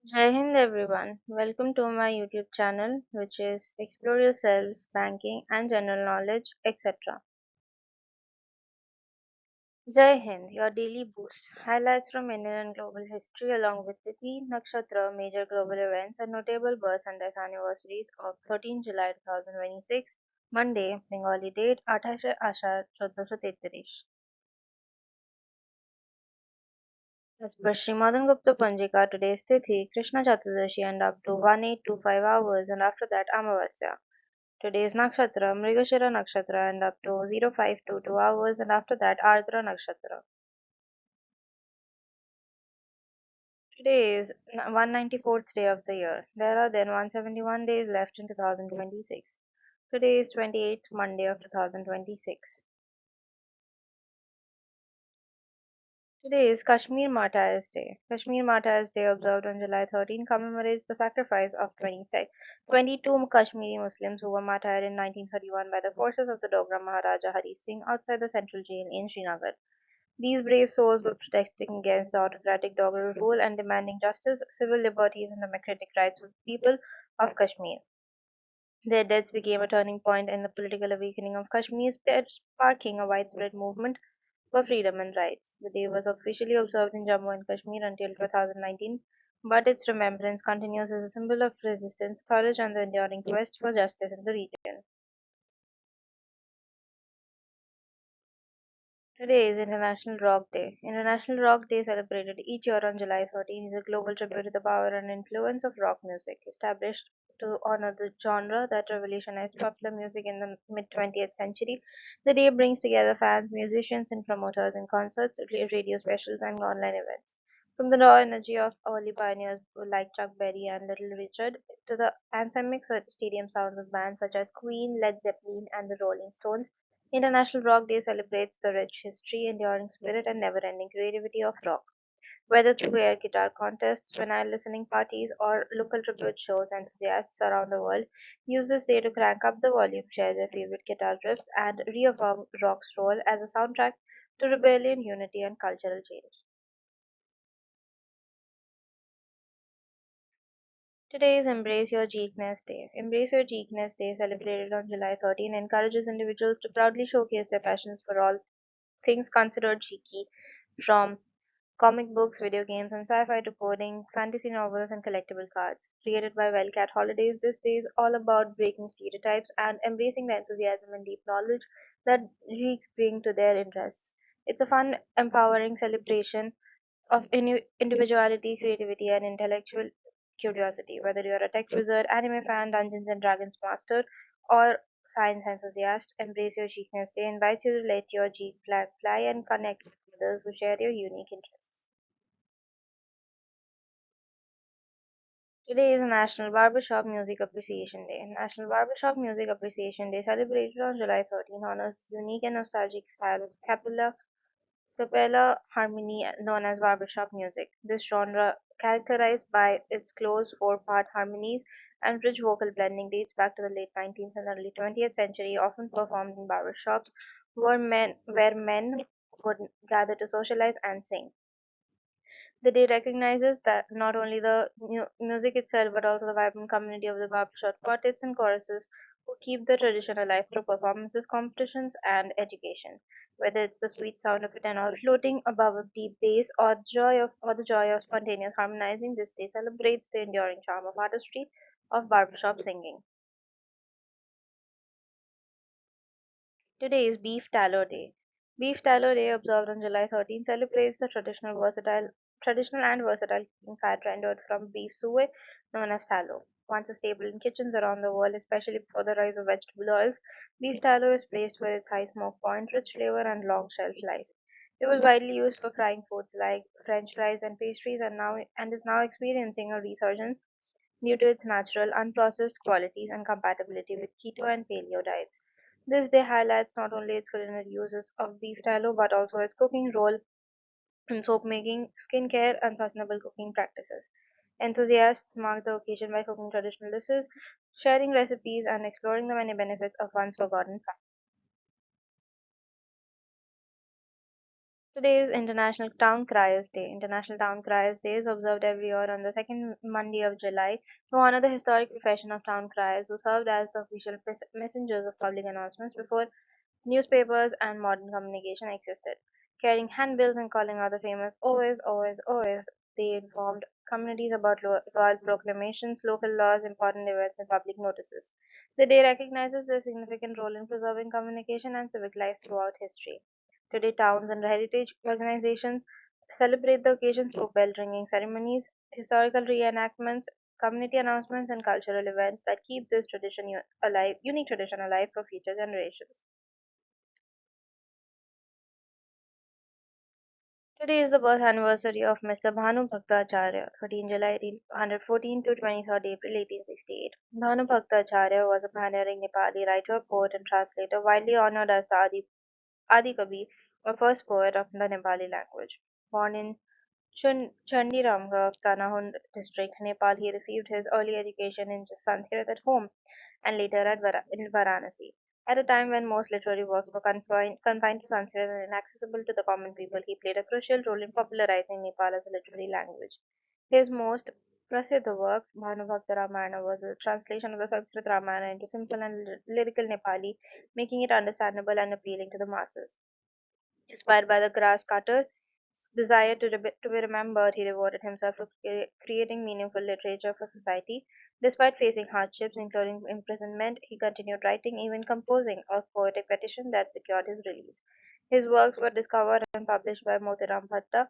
Jai Hind everyone. Welcome to my YouTube channel, which is Explore Yourselves, Banking and General Knowledge, etc. Jai Hind, your daily boost. Highlights from Indian and global history along with Tithi, Nakshatra, major global events and notable birth and death anniversaries of 13 July 2026, Monday, Bengali date 28 Ashar 1433. As per Srimadan Gupta Panjika, today's Tithi, Krishna Chaturdashi and up to 1825 hours and after that Amavasya. Today's Nakshatra, Mrigashira Nakshatra and up to 0522 hours and after that Ardra Nakshatra. Today is 194th day of the year. There are then 171 days left in 2026. Today is 28th Monday of 2026. Today is Kashmir Martyrs Day. Kashmir Martyrs Day, observed on July 13, commemorates the sacrifice of 22 Kashmiri Muslims who were martyred in 1931 by the forces of the Dogra Maharaja Hari Singh outside the central jail in Srinagar. These brave souls were protesting against the autocratic Dogra rule and demanding justice, civil liberties, and democratic rights for the people of Kashmir. Their deaths became a turning point in the political awakening of Kashmir, sparking a widespread movement for freedom and rights. The day was officially observed in Jammu and Kashmir until 2019, but its remembrance continues as a symbol of resistance, courage, and the enduring quest for justice in the region. Today is International Rock Day. International Rock Day, celebrated each year on July 13, is a global tribute to the power and influence of rock music, established to honor the genre that revolutionized popular music in the mid 20th century. The day brings together fans, musicians, and promoters in concerts, radio specials, and online events. From the raw energy of early pioneers like Chuck Berry and Little Richard to the anthemic stadium sounds of bands such as Queen, Led Zeppelin, and the Rolling Stones, International Rock Day celebrates the rich history, enduring spirit, and never ending creativity of rock. Whether through air guitar contests, vinyl listening parties, or local tribute shows, enthusiasts around the world use this day to crank up the volume, share their favorite guitar riffs, and reaffirm rock's role as a soundtrack to rebellion, unity, and cultural change. Today is Embrace Your Geekness Day. Embrace Your Geekness Day, celebrated on July 13, encourages individuals to proudly showcase their passions for all things considered cheeky, from comic books, video games, and sci-fi to coding, fantasy novels, and collectible cards. Created by Wildcat Holidays, this day is all about breaking stereotypes and embracing the enthusiasm and deep knowledge that geeks bring to their interests. It's a fun, empowering celebration of individuality, creativity, and intellectual curiosity. Whether you're a tech wizard, anime fan, Dungeons and Dragons master, or science enthusiast, Embrace Your Geekness Day invites you to let your geek flag fly and connect with others who share your unique interests. Today is National Barbershop Music Appreciation Day. National Barbershop Music Appreciation Day, celebrated on July 13, honors the unique and nostalgic style of Capella harmony known as barbershop music. This genre, characterized by its close four-part harmonies and rich vocal blending, dates back to the late 19th and early 20th century, often performed in barbershops where men would gather to socialize and sing. The day recognizes that not only the music itself but also the vibrant community of the barbershop quartets and choruses who keep the tradition alive through performances, competitions, and education. Whether it's the sweet sound of a tenor floating above a deep bass or the joy of spontaneous harmonizing, this day celebrates the enduring charm of artistry of barbershop singing. Today is Beef Tallow Day. Beef Tallow Day, observed on July 13, celebrates the traditional and versatile cooking fat rendered from beef suet known as tallow. Once a staple in kitchens around the world, especially before the rise of vegetable oils, beef tallow is praised for its high smoke point, rich flavor, and long shelf life. It was widely used for frying foods like French fries and pastries, and is now experiencing a resurgence due to its natural, unprocessed qualities and compatibility with keto and paleo diets. This day highlights not only its culinary uses of beef tallow but also its cooking role in soap making, skincare, and sustainable cooking practices. Enthusiasts mark the occasion by cooking traditional dishes, sharing recipes, and exploring the many benefits of once forgotten. Today is International Town Criers Day. International Town Criers Day is observed every year on the second Monday of July to honor the historic profession of town criers who served as the official messengers of public announcements before newspapers and modern communication existed. Carrying handbills and calling out the famous always, always, always, they informed communities about royal proclamations, local laws, important events, and public notices. The day recognizes their significant role in preserving communication and civic life throughout history. Today, towns and heritage organizations celebrate the occasion through bell ringing ceremonies, historical reenactments, community announcements, and cultural events that keep this unique tradition alive for future generations. Today is the birth anniversary of Mr. Bhanu Bhattacharya, 13 July 1814 to 23rd April 1868. Bhanu Bhattacharya was a pioneering Nepali writer, poet, and translator, widely honored as the Adi Kavi, or first poet of the Nepali language. Born in Chandiramga of Tanahund district, Nepal, he received his early education in Sanskrit at home and later in Varanasi. At a time when most literary works were confined to Sanskrit and inaccessible to the common people, he played a crucial role in popularizing Nepal as a literary language. His most Prasiddha work, Bhanubhakta Ramayana, was a translation of the Sanskrit Ramayana into simple and lyrical Nepali, making it understandable and appealing to the masses. Inspired by the grass cutter's desire to be remembered, he devoted himself to creating meaningful literature for society. Despite facing hardships, including imprisonment, he continued writing, even composing a poetic petition that secured his release. His works were discovered and published by Motiram Bhatta,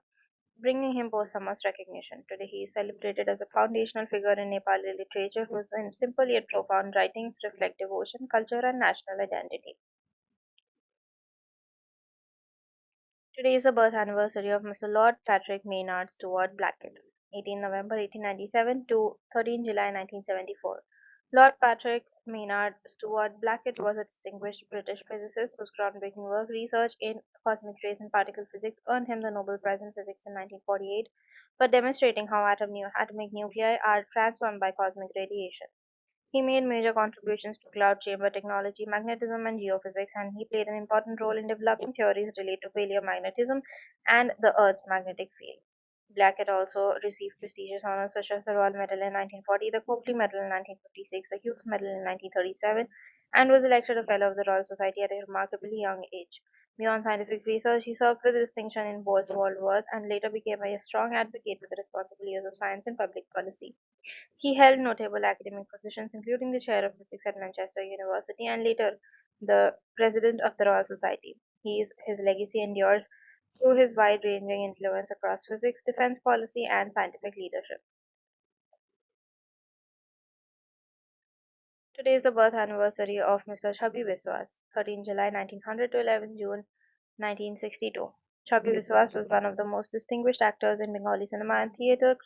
bringing him posthumous recognition. Today, he is celebrated as a foundational figure in Nepali literature whose simple yet profound writings reflect devotion, culture, and national identity. Today is the birth anniversary of Mr. Lord Patrick Maynard Stewart Blackett, 18 November 1897 to 13 July 1974. Lord Patrick Maynard Stewart Blackett was a distinguished British physicist whose groundbreaking work, research in cosmic rays and particle physics, earned him the Nobel Prize in Physics in 1948 for demonstrating how atomic nuclei are transformed by cosmic radiation. He made major contributions to cloud chamber technology, magnetism, and geophysics, and he played an important role in developing theories related to paleomagnetism and the Earth's magnetic field. Blackett also received prestigious honors such as the Royal Medal in 1940, the Copley Medal in 1956, the Hughes Medal in 1937, and was elected a Fellow of the Royal Society at a remarkably young age. Beyond scientific research, he served with distinction in both world wars and later became a strong advocate for the responsible use of science in public policy. He held notable academic positions, including the chair of physics at Manchester University and later the president of the Royal Society. His legacy endures through his wide ranging influence across physics, defense policy, and scientific leadership. Today is the birth anniversary of Mr. Chabbi Biswas, 13 July 1900 to 11 June 1962. Chabbi Biswas was one of the most distinguished actors in Bengali cinema and theatre,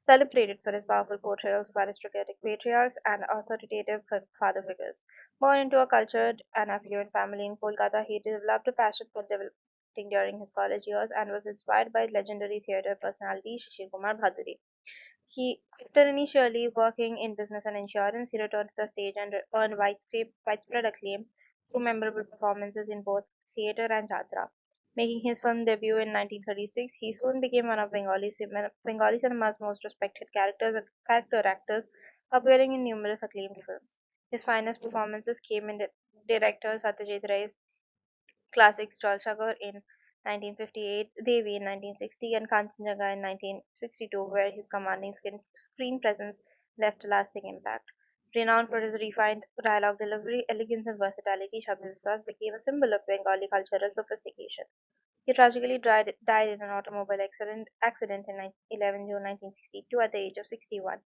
celebrated for his powerful portrayals of aristocratic patriarchs and authoritative father figures. Born into a cultured and affluent family in Kolkata, he developed a passion for acting during his college years and was inspired by legendary theatre personality Shishir Kumar Bhaduri. After initially working in business and insurance, he returned to the stage and earned widespread acclaim through memorable performances in both theatre and jatra. Making his film debut in 1936, he soon became one of Bengali cinema's most respected character actors, appearing in numerous acclaimed films. His finest performances came in director Satyajit Ray's classics Chalchagar in 1958, Devi in 1960, and Kanchenjunga in 1962, where his commanding screen presence left a lasting impact. Renowned for his refined dialogue delivery, elegance, and versatility, Shabir Biswas became a symbol of Bengali cultural sophistication. He tragically died in an automobile accident in 11 June 1962 at the age of 61.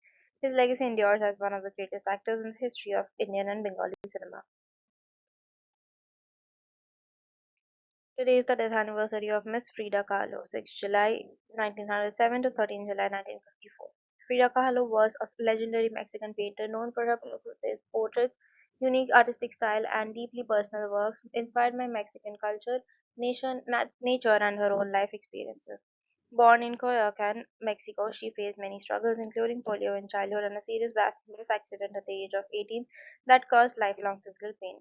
His legacy endures as one of the greatest actors in the history of Indian and Bengali cinema. Today is the death anniversary of Miss Frida Kahlo, 6 July 1907 to 13 July 1954. Frida Kahlo was a legendary Mexican painter known for her powerful portraits, unique artistic style, and deeply personal works inspired by Mexican culture, nature, and her own life experiences. Born in Coyoacan, Mexico, she faced many struggles, including polio in childhood and a serious bus accident at the age of 18 that caused lifelong physical pain.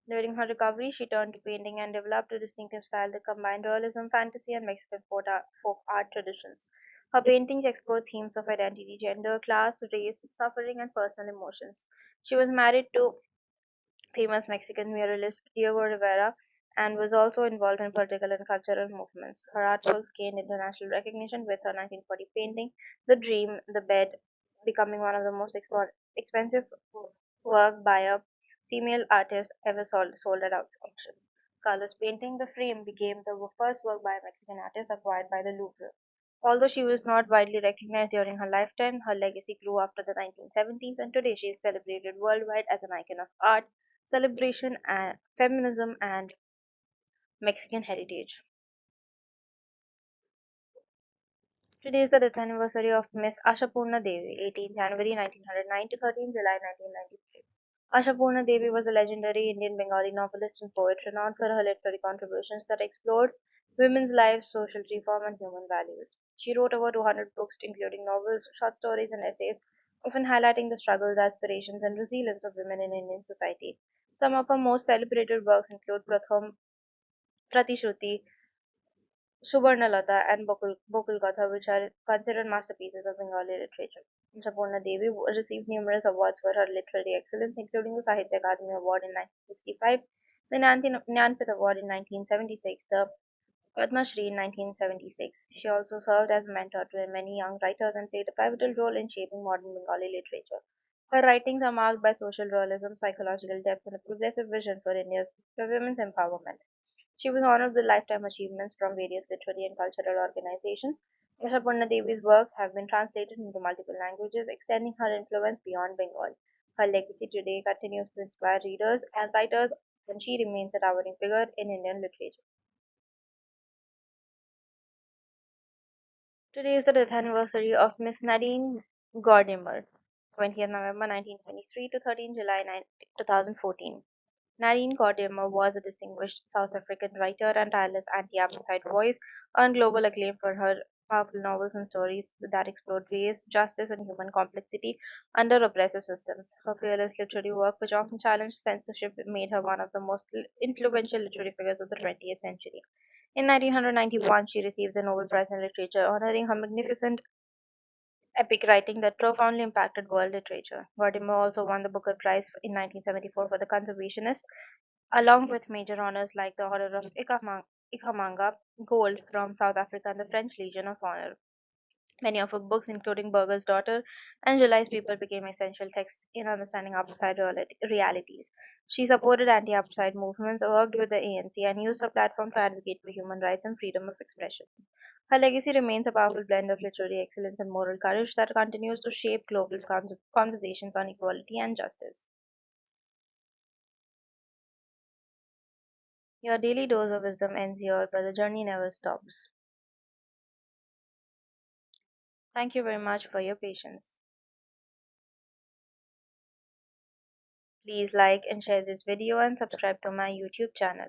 During her recovery, she turned to painting and developed a distinctive style that combined realism, fantasy, and Mexican folk art traditions. Her paintings explore themes of identity, gender, class, race, suffering, and personal emotions. She was married to famous Mexican muralist Diego Rivera and was also involved in political and cultural movements. Her artworks gained international recognition with her 1940 painting The Dream, The Bed, becoming one of the most expensive work by a female artist ever sold at auction. Carlos' painting The Frame became the first work by a Mexican artist acquired by the Louvre. Although she was not widely recognized during her lifetime, her legacy grew after the 1970s, and today she is celebrated worldwide as an icon of art, celebration, and feminism and Mexican heritage. Today is the death anniversary of Miss Ashapurna Devi, 18 January 1909 to 13 July 1993. Ashapurna Devi was a legendary Indian Bengali novelist and poet renowned for her literary contributions that explored women's lives, social reform, and human values. She wrote over 200 books, including novels, short stories, and essays, often highlighting the struggles, aspirations, and resilience of women in Indian society. Some of her most celebrated works include Pratishruti, Subarnalata, and Bokul Gatha, which are considered masterpieces of Bengali literature. Sapurna Devi received numerous awards for her literary excellence, including the Sahitya Akademi Award in 1965, the Jnanpith Award in 1976, the Padma Shri in 1976. She also served as a mentor to many young writers and played a pivotal role in shaping modern Bengali literature. Her writings are marked by social realism, psychological depth, and a progressive vision for women's empowerment. She was honored with lifetime achievements from various literary and cultural organizations. Yashapurna Devi's works have been translated into multiple languages, extending her influence beyond Bengal. Her legacy today continues to inspire readers and writers, and she remains a towering figure in Indian literature. Today is the death anniversary of Miss Nadine Gordimer, 20th November 1923 to 13 July 2014. Nadine Gordimer was a distinguished South African writer and tireless anti-apartheid voice, earned global acclaim for her powerful novels and stories that explored race, justice, and human complexity under oppressive systems. Her fearless literary work, which often challenged censorship, made her one of the most influential literary figures of the 20th century. In 1991, she received the Nobel Prize in Literature, honoring her magnificent epic writing that profoundly impacted world literature. Gordimer also won the Booker Prize in 1974 for The Conservationist, along with major honors like the Order of Ikhamanga Gold from South Africa and the French Legion of Honor. Many of her books, including Burger's Daughter and July's People, became essential texts in understanding apartheid realities. She supported anti-apartheid movements, worked with the ANC, and used her platform to advocate for human rights and freedom of expression. Her legacy remains a powerful blend of literary excellence and moral courage that continues to shape global conversations on equality and justice. Your daily dose of wisdom ends here, but the journey never stops. Thank you very much for your patience. Please like and share this video and subscribe to my YouTube channel.